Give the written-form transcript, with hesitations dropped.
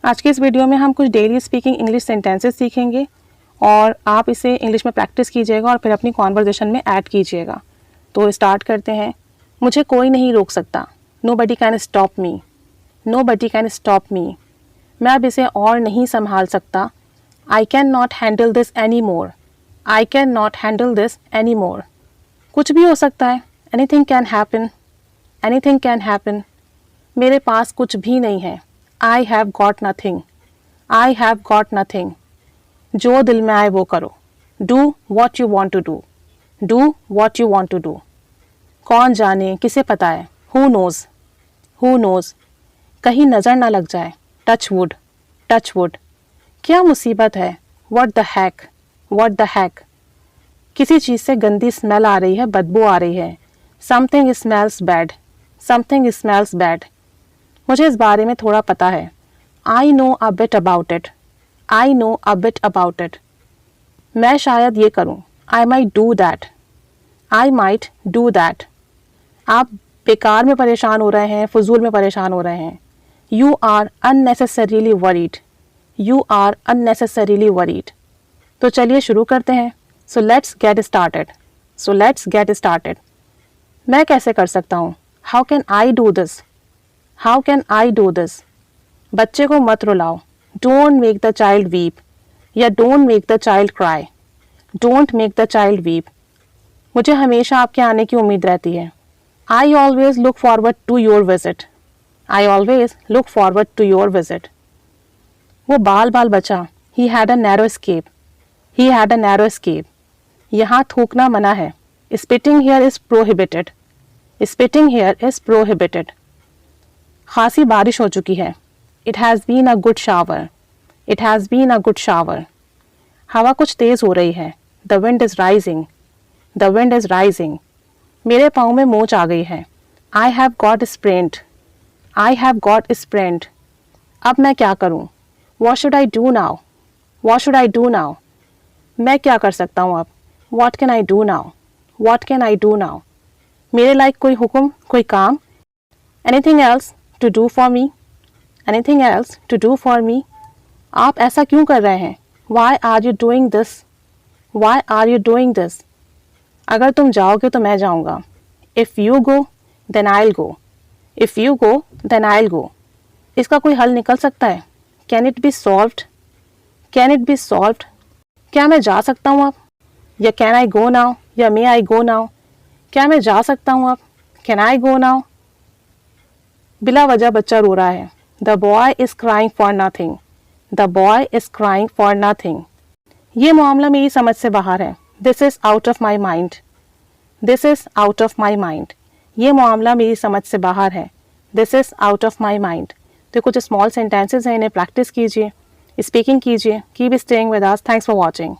आज के इस वीडियो में हम कुछ डेली स्पीकिंग इंग्लिश सेंटेंसेस सीखेंगे और आप इसे इंग्लिश में प्रैक्टिस कीजिएगा और फिर अपनी कॉन्वर्जेशन में ऐड कीजिएगा। तो स्टार्ट करते हैं। मुझे कोई नहीं रोक सकता। Nobody can stop me. Nobody can stop me. मैं अब इसे और नहीं संभाल सकता। I can not handle this any more. I can not handle this any more. कुछ भी हो सकता है। Anything can happen. Anything can happen. मेरे पास कुछ भी नहीं है। I have got nothing. I have got nothing. जो दिल में आए वो करो। Do what you want to do. Do what you want to do. कौन जाने, किसे पता है। Who knows. Who knows. कहीं नज़र ना लग जाए। Touch wood. Touch wood. क्या मुसीबत है। What the heck. What the heck. किसी चीज़ से गंदी स्मेल आ रही है, बदबू आ रही है। Something smells bad. Something smells bad. मुझे इस बारे में थोड़ा पता है। I know a bit about it. I know a bit about it. मैं शायद ये करूं। I might do that. I might do that. आप बेकार में परेशान हो रहे हैं, फजूल में परेशान हो रहे हैं। You are unnecessarily worried. You are unnecessarily worried. तो चलिए शुरू करते हैं। So let's get started. So let's get started. मैं कैसे कर सकता हूँ। How can I do this. How can I do this. बच्चे को मत रुलाओ। Don't make the child weep. या don't make the child cry. Don't make the child weep. मुझे हमेशा आपके आने की उम्मीद रहती है। I always look forward to your visit. I always look forward to your visit. वो बाल बाल बचा। He had a narrow escape. He had a narrow escape. यहाँ थूकना मना है। Spitting here is prohibited. Spitting here is prohibited. खासी बारिश हो चुकी है। It has been a good shower. It has been a good shower. हवा कुछ तेज़ हो रही है। The wind is rising. The wind is rising. मेरे पाँव में मोच आ गई है। I have got sprained. I have got sprained. अब मैं क्या करूँ। What should I do now. What should I do now. मैं क्या कर सकता हूँ अब। What can I do now. What can I do now. मेरे लायक कोई हुक्म, कोई काम। Anything else to do for me. Anything else to do for me. आप ऐसा क्यों कर रहे हैं। Why are you doing this. Why are you doing this. अगर तुम जाओगे तो मैं जाऊँगा। If you go then I will go. If you go then I will go. इसका कोई हल निकल सकता है। Can it be solved. Can it be solved. क्या मैं जा सकता हूँ अब। या कैन आई गो नाउ। या मे आई गो नाउ। क्या मैं जा सकता हूँ अब। Can I go now. बिला वजह बच्चा रो रहा है। The boy is crying for nothing. The boy is crying for nothing. ये मामला मेरी समझ से बाहर है। This is out of my mind. This is out of my mind. ये मामला मेरी समझ से बाहर है। This is out of my mind. तो कुछ स्मॉल सेंटेंसेस हैं, इन्हें प्रैक्टिस कीजिए, स्पीकिंग कीजिए। Keep staying with us. Thanks for watching.